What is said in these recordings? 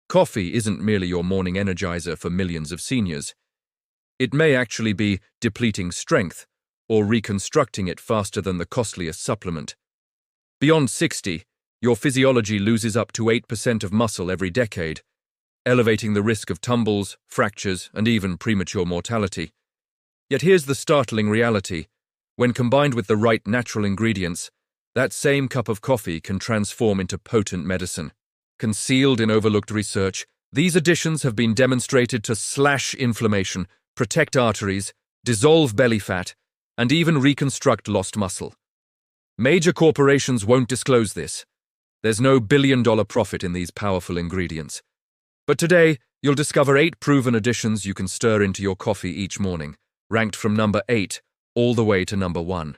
Coffee isn't merely your morning energizer for millions of seniors. It may actually be depleting strength or reconstructing it faster than the costliest supplement. Beyond 60, your physiology loses up to 8% of muscle every decade, elevating the risk of tumbles, fractures, and even premature mortality. Yet here's the startling reality. When combined with the right natural ingredients, that same cup of coffee can transform into potent medicine. Concealed in overlooked research, these additions have been demonstrated to slash inflammation, protect arteries, dissolve belly fat, and even reconstruct lost muscle. Major corporations won't disclose this. There's no billion-dollar profit in these powerful ingredients. But today, you'll discover 8 proven additions you can stir into your coffee each morning, ranked from number 8 all the way to number 1.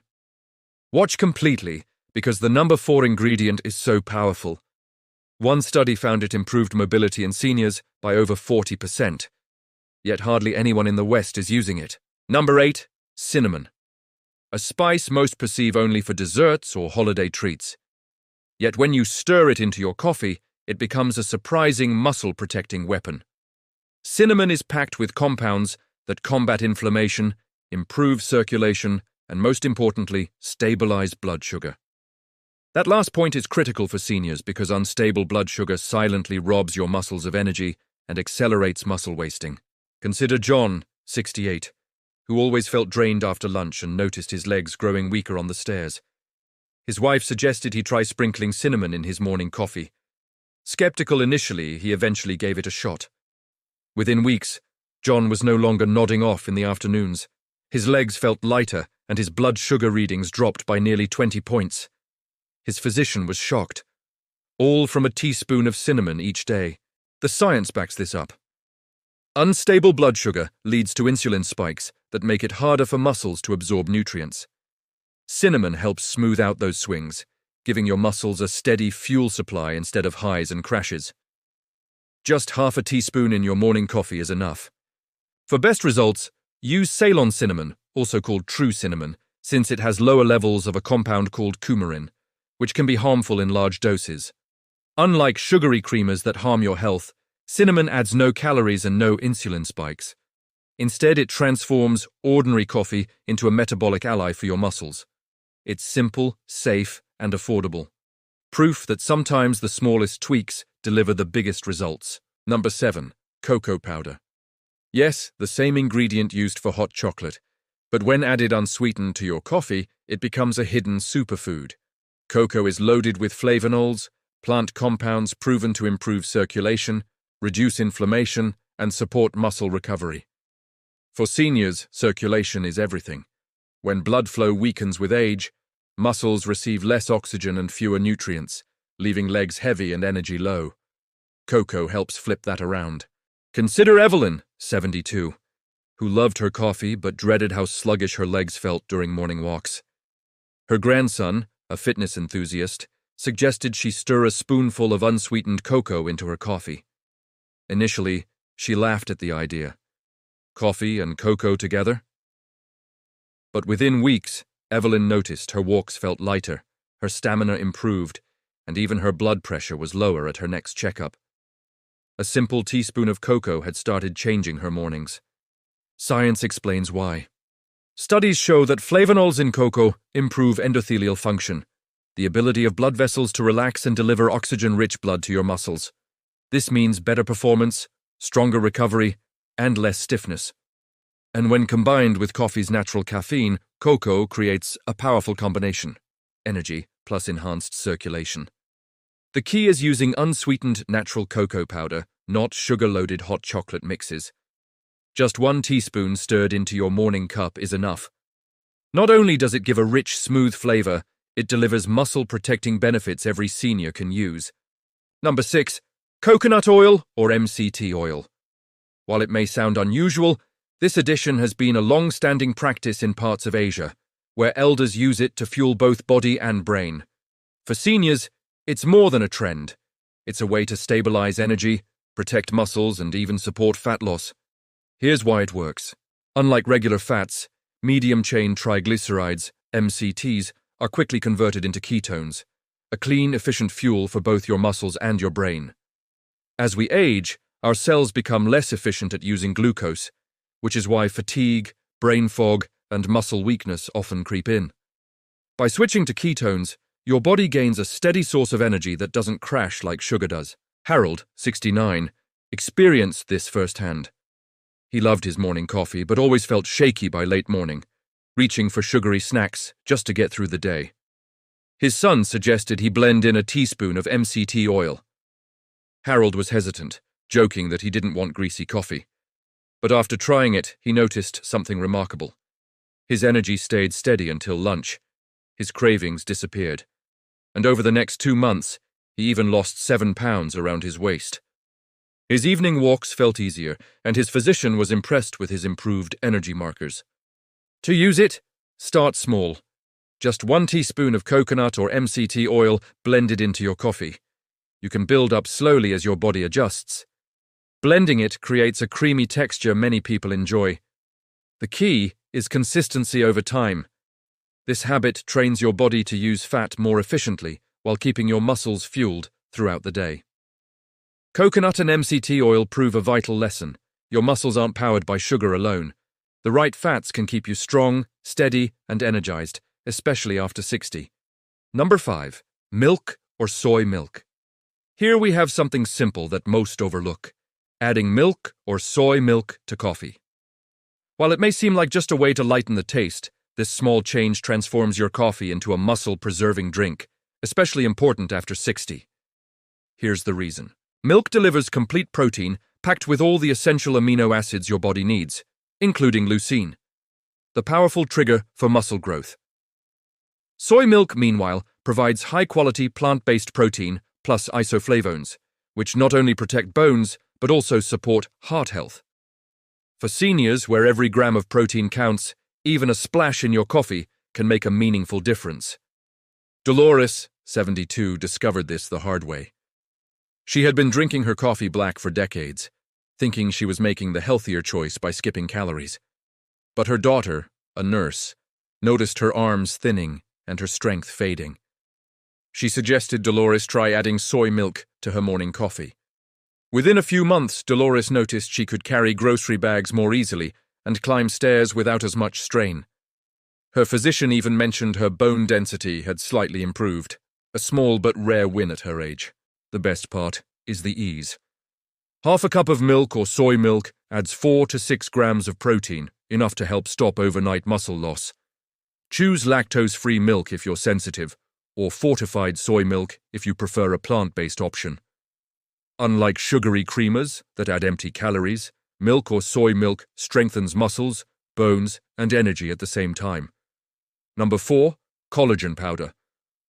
Watch completely, because the number 4 ingredient is so powerful. One study found it improved mobility in seniors by over 40%. Yet hardly anyone in the West is using it. Number 8, cinnamon. A spice most perceive only for desserts or holiday treats. Yet when you stir it into your coffee, it becomes a surprising muscle-protecting weapon. Cinnamon is packed with compounds that combat inflammation, improve circulation, and most importantly, stabilize blood sugar. That last point is critical for seniors because unstable blood sugar silently robs your muscles of energy and accelerates muscle wasting. Consider John, 68, who always felt drained after lunch and noticed his legs growing weaker on the stairs. His wife suggested he try sprinkling cinnamon in his morning coffee. Skeptical initially, he eventually gave it a shot. Within weeks, John was no longer nodding off in the afternoons. His legs felt lighter and his blood sugar readings dropped by nearly 20 points. His physician was shocked. All from a teaspoon of cinnamon each day. The science backs this up. Unstable blood sugar leads to insulin spikes that make it harder for muscles to absorb nutrients. Cinnamon helps smooth out those swings, giving your muscles a steady fuel supply instead of highs and crashes. Just half a teaspoon in your morning coffee is enough. For best results, use Ceylon cinnamon, also called true cinnamon, since it has lower levels of a compound called coumarin, which can be harmful in large doses. Unlike sugary creamers that harm your health, cinnamon adds no calories and no insulin spikes. Instead, it transforms ordinary coffee into a metabolic ally for your muscles. It's simple, safe, and affordable. Proof that sometimes the smallest tweaks deliver the biggest results. Number 7. Cocoa powder. Yes, the same ingredient used for hot chocolate, but when added unsweetened to your coffee, it becomes a hidden superfood. Cocoa is loaded with flavonols, plant compounds proven to improve circulation, reduce inflammation, and support muscle recovery. For seniors, circulation is everything. When blood flow weakens with age, muscles receive less oxygen and fewer nutrients, leaving legs heavy and energy low. Cocoa helps flip that around. Consider Evelyn, 72, who loved her coffee but dreaded how sluggish her legs felt during morning walks. Her grandson, a fitness enthusiast, suggested she stir a spoonful of unsweetened cocoa into her coffee. Initially, she laughed at the idea. Coffee and cocoa together? But within weeks, Evelyn noticed her walks felt lighter, her stamina improved, and even her blood pressure was lower at her next checkup. A simple teaspoon of cocoa had started changing her mornings. Science explains why. Studies show that flavonols in cocoa improve endothelial function, the ability of blood vessels to relax and deliver oxygen-rich blood to your muscles. This means better performance, stronger recovery, and less stiffness. And when combined with coffee's natural caffeine, cocoa creates a powerful combination: energy plus enhanced circulation. The key is using unsweetened natural cocoa powder, not sugar-loaded hot chocolate mixes. Just 1 teaspoon stirred into your morning cup is enough. Not only does it give a rich, smooth flavor, it delivers muscle-protecting benefits every senior can use. Number 6. Coconut oil or MCT oil. While it may sound unusual, this addition has been a long-standing practice in parts of Asia, where elders use it to fuel both body and brain. For seniors, it's more than a trend. It's a way to stabilize energy, protect muscles, and even support fat loss. Here's why it works. Unlike regular fats, medium-chain triglycerides, MCTs, are quickly converted into ketones, a clean, efficient fuel for both your muscles and your brain. As we age, our cells become less efficient at using glucose, which is why fatigue, brain fog, and muscle weakness often creep in. By switching to ketones, your body gains a steady source of energy that doesn't crash like sugar does. Harold, 69, experienced this firsthand. He loved his morning coffee, but always felt shaky by late morning, reaching for sugary snacks just to get through the day. His son suggested he blend in a teaspoon of MCT oil. Harold was hesitant, joking that he didn't want greasy coffee. But after trying it, he noticed something remarkable. His energy stayed steady until lunch. His cravings disappeared. And over the next 2 months, he even lost 7 pounds around his waist. His evening walks felt easier, and his physician was impressed with his improved energy markers. To use it, start small. Just 1 teaspoon of coconut or MCT oil blended into your coffee. You can build up slowly as your body adjusts. Blending it creates a creamy texture many people enjoy. The key is consistency over time. This habit trains your body to use fat more efficiently while keeping your muscles fueled throughout the day. Coconut and MCT oil prove a vital lesson. Your muscles aren't powered by sugar alone. The right fats can keep you strong, steady, and energized, especially after 60. Number 5. Milk or soy milk. Here we have something simple that most overlook: adding milk or soy milk to coffee. While it may seem like just a way to lighten the taste, this small change transforms your coffee into a muscle-preserving drink, especially important after 60. Here's the reason. Milk delivers complete protein packed with all the essential amino acids your body needs, including leucine, the powerful trigger for muscle growth. Soy milk, meanwhile, provides high-quality plant-based protein plus isoflavones, which not only protect bones, but also support heart health. For seniors, where every gram of protein counts, even a splash in your coffee can make a meaningful difference. Dolores, 72, discovered this the hard way. She had been drinking her coffee black for decades, thinking she was making the healthier choice by skipping calories. But her daughter, a nurse, noticed her arms thinning and her strength fading. She suggested Dolores try adding soy milk to her morning coffee. Within a few months, Dolores noticed she could carry grocery bags more easily and climb stairs without as much strain. Her physician even mentioned her bone density had slightly improved, a small but rare win at her age. The best part is the ease. Half a cup of milk or soy milk adds 4 to 6 grams of protein, enough to help stop overnight muscle loss. Choose lactose-free milk if you're sensitive, or fortified soy milk if you prefer a plant-based option. Unlike sugary creamers that add empty calories, milk or soy milk strengthens muscles, bones, and energy at the same time. Number 4, collagen powder.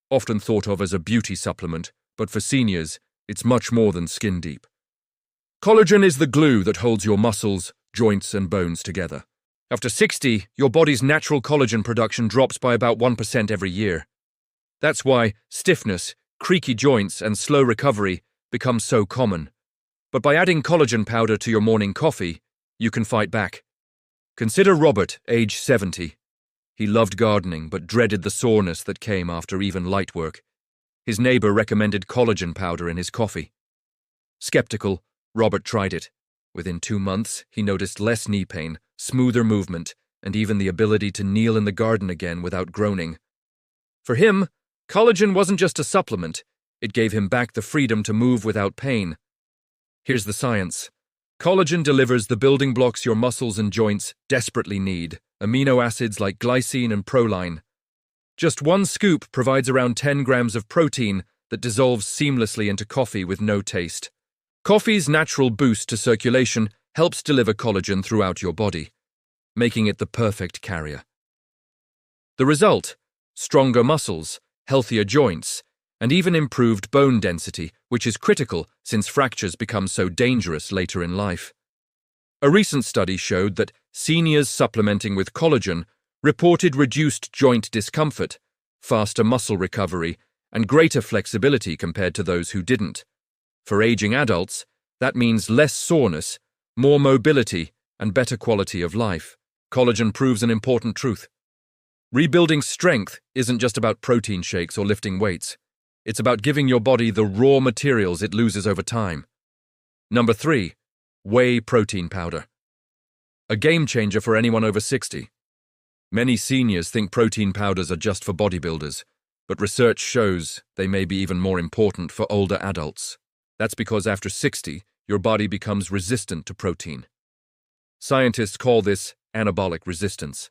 Often thought of as a beauty supplement, but for seniors, it's much more than skin deep. Collagen is the glue that holds your muscles, joints, and bones together. After 60, your body's natural collagen production drops by about 1% every year. That's why stiffness, creaky joints, and slow recovery become so common. But by adding collagen powder to your morning coffee, you can fight back. Consider Robert, age 70. He loved gardening but dreaded the soreness that came after even light work. His neighbor recommended collagen powder in his coffee. Skeptical, Robert tried it. Within 2 months, he noticed less knee pain, smoother movement, and even the ability to kneel in the garden again without groaning. For him, collagen wasn't just a supplement, it gave him back the freedom to move without pain. Here's the science. Collagen delivers the building blocks your muscles and joints desperately need, amino acids like glycine and proline. Just 1 scoop provides around 10 grams of protein that dissolves seamlessly into coffee with no taste. Coffee's natural boost to circulation helps deliver collagen throughout your body, making it the perfect carrier. The result? Stronger muscles, healthier joints, and even improved bone density, which is critical since fractures become so dangerous later in life. A recent study showed that seniors supplementing with collagen reported reduced joint discomfort, faster muscle recovery, and greater flexibility compared to those who didn't. For aging adults, that means less soreness, more mobility, and better quality of life. Collagen proves an important truth. Rebuilding strength isn't just about protein shakes or lifting weights. It's about giving your body the raw materials it loses over time. Number 3. Whey protein powder. A game changer for anyone over 60. Many seniors think protein powders are just for bodybuilders, but research shows they may be even more important for older adults. That's because after 60, your body becomes resistant to protein. Scientists call this anabolic resistance.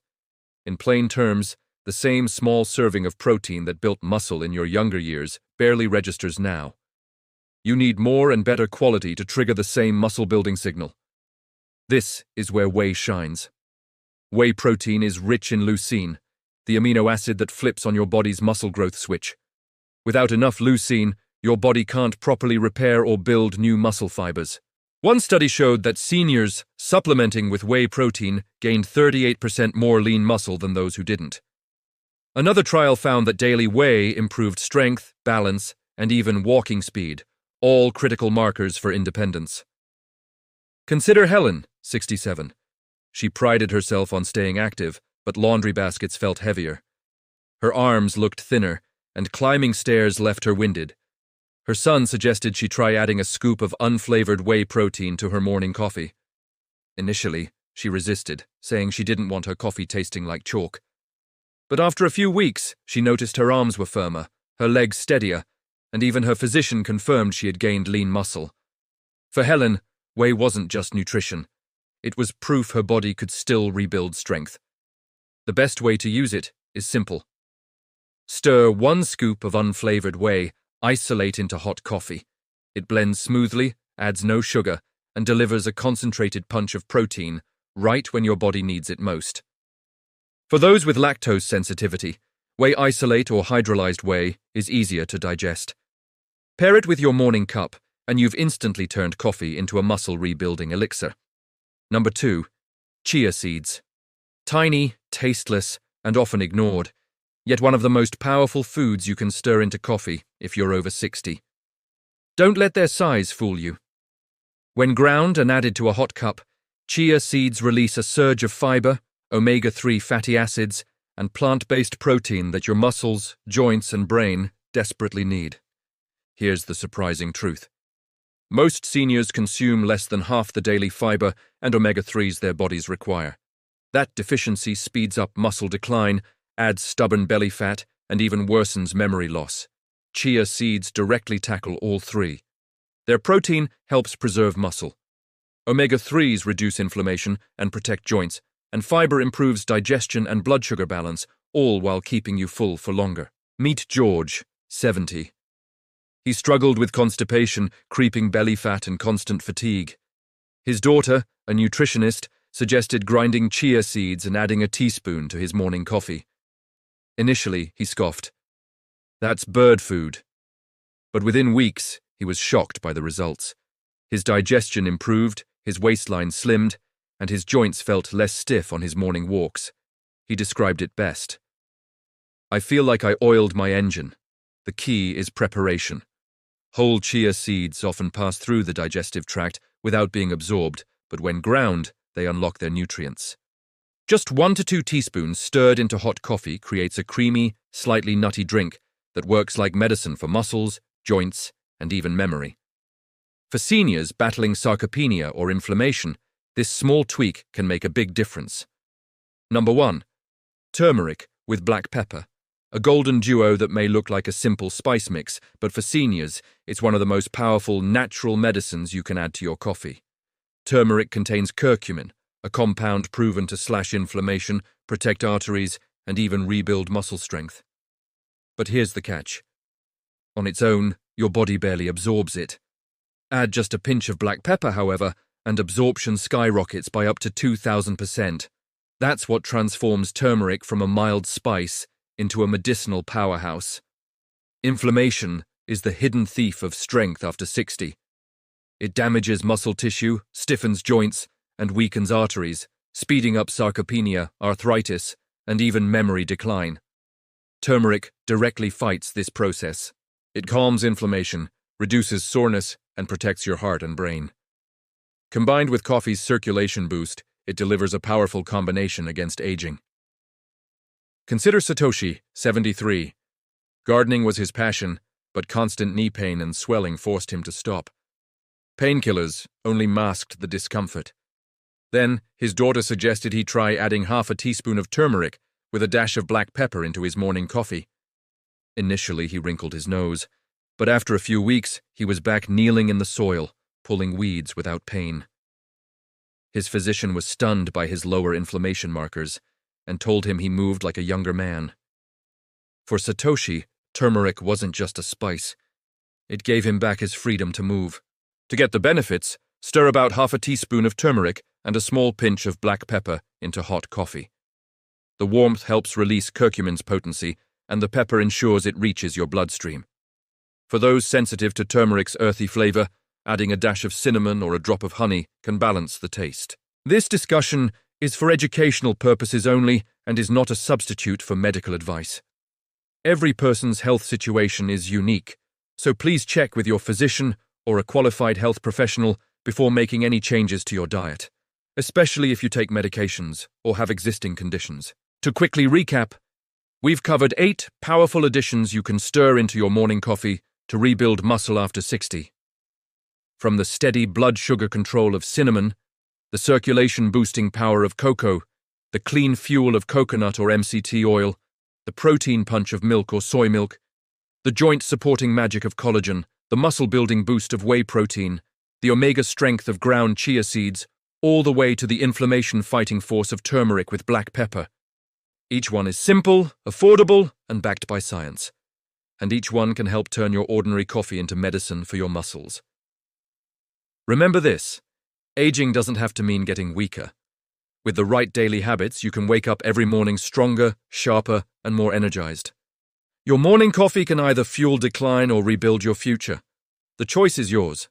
In plain terms, the same small serving of protein that built muscle in your younger years barely registers now. You need more and better quality to trigger the same muscle-building signal. This is where whey shines. Whey protein is rich in leucine, the amino acid that flips on your body's muscle growth switch. Without enough leucine, your body can't properly repair or build new muscle fibers. One study showed that seniors supplementing with whey protein gained 38% more lean muscle than those who didn't. Another trial found that daily whey improved strength, balance, and even walking speed, all critical markers for independence. Consider Helen, 67. She prided herself on staying active, but laundry baskets felt heavier. Her arms looked thinner, and climbing stairs left her winded. Her son suggested she try adding a scoop of unflavored whey protein to her morning coffee. Initially, she resisted, saying she didn't want her coffee tasting like chalk. But after a few weeks, she noticed her arms were firmer, her legs steadier, and even her physician confirmed she had gained lean muscle. For Helen, whey wasn't just nutrition. It was proof her body could still rebuild strength. The best way to use it is simple. Stir 1 scoop of unflavored whey, isolate into hot coffee. It blends smoothly, adds no sugar, and delivers a concentrated punch of protein right when your body needs it most. For those with lactose sensitivity, whey isolate or hydrolyzed whey is easier to digest. Pair it with your morning cup, and you've instantly turned coffee into a muscle-rebuilding elixir. Number 2. Chia seeds. Tiny, tasteless, and often ignored, yet one of the most powerful foods you can stir into coffee if you're over 60. Don't let their size fool you. When ground and added to a hot cup, chia seeds release a surge of fiber, omega-3 fatty acids, and plant-based protein that your muscles, joints, and brain desperately need. Here's the surprising truth. Most seniors consume less than half the daily fiber and omega-3s their bodies require. That deficiency speeds up muscle decline, adds stubborn belly fat, and even worsens memory loss. Chia seeds directly tackle all three. Their protein helps preserve muscle. Omega-3s reduce inflammation and protect joints, and fiber improves digestion and blood sugar balance, all while keeping you full for longer. Meet George, 70. He struggled with constipation, creeping belly fat, and constant fatigue. His daughter, a nutritionist, suggested grinding chia seeds and adding a teaspoon to his morning coffee. Initially, he scoffed. That's bird food. But within weeks, he was shocked by the results. His digestion improved, his waistline slimmed, and his joints felt less stiff on his morning walks. He described it best. I feel like I oiled my engine. The key is preparation. Whole chia seeds often pass through the digestive tract without being absorbed, but when ground, they unlock their nutrients. Just 1 to 2 teaspoons stirred into hot coffee creates a creamy, slightly nutty drink that works like medicine for muscles, joints, and even memory. For seniors battling sarcopenia or inflammation, this small tweak can make a big difference. Number 1. Turmeric with black pepper. A golden duo that may look like a simple spice mix, but for seniors, it's one of the most powerful natural medicines you can add to your coffee. Turmeric contains curcumin, a compound proven to slash inflammation, protect arteries, and even rebuild muscle strength. But here's the catch. On its own, your body barely absorbs it. Add just a pinch of black pepper, however, and absorption skyrockets by up to 2,000%. That's what transforms turmeric from a mild spice into a medicinal powerhouse. Inflammation is the hidden thief of strength after 60. It damages muscle tissue, stiffens joints, and weakens arteries, speeding up sarcopenia, arthritis, and even memory decline. Turmeric directly fights this process. It calms inflammation, reduces soreness, and protects your heart and brain. Combined with coffee's circulation boost, it delivers a powerful combination against aging. Consider Satoshi, 73. Gardening was his passion, but constant knee pain and swelling forced him to stop. Painkillers only masked the discomfort. Then, his daughter suggested he try adding half a teaspoon of turmeric with a dash of black pepper into his morning coffee. Initially, he wrinkled his nose, but after a few weeks, he was back kneeling in the soil, pulling weeds without pain. His physician was stunned by his lower inflammation markers and told him he moved like a younger man. For Satoshi, turmeric wasn't just a spice. It gave him back his freedom to move. To get the benefits, stir about half a teaspoon of turmeric and a small pinch of black pepper into hot coffee. The warmth helps release curcumin's potency, and the pepper ensures it reaches your bloodstream. For those sensitive to turmeric's earthy flavor, adding a dash of cinnamon or a drop of honey can balance the taste. This discussion is for educational purposes only and is not a substitute for medical advice. Every person's health situation is unique, so please check with your physician or a qualified health professional before making any changes to your diet, especially if you take medications or have existing conditions. To quickly recap, we've covered 8 powerful additions you can stir into your morning coffee to rebuild muscle after 60. From the steady blood sugar control of cinnamon, the circulation-boosting power of cocoa, the clean fuel of coconut or MCT oil, the protein punch of milk or soy milk, the joint-supporting magic of collagen, the muscle-building boost of whey protein, the omega strength of ground chia seeds, all the way to the inflammation-fighting force of turmeric with black pepper. Each one is simple, affordable, and backed by science. And each one can help turn your ordinary coffee into medicine for your muscles. Remember this, aging doesn't have to mean getting weaker. With the right daily habits, you can wake up every morning stronger, sharper, and more energized. Your morning coffee can either fuel decline or rebuild your future. The choice is yours.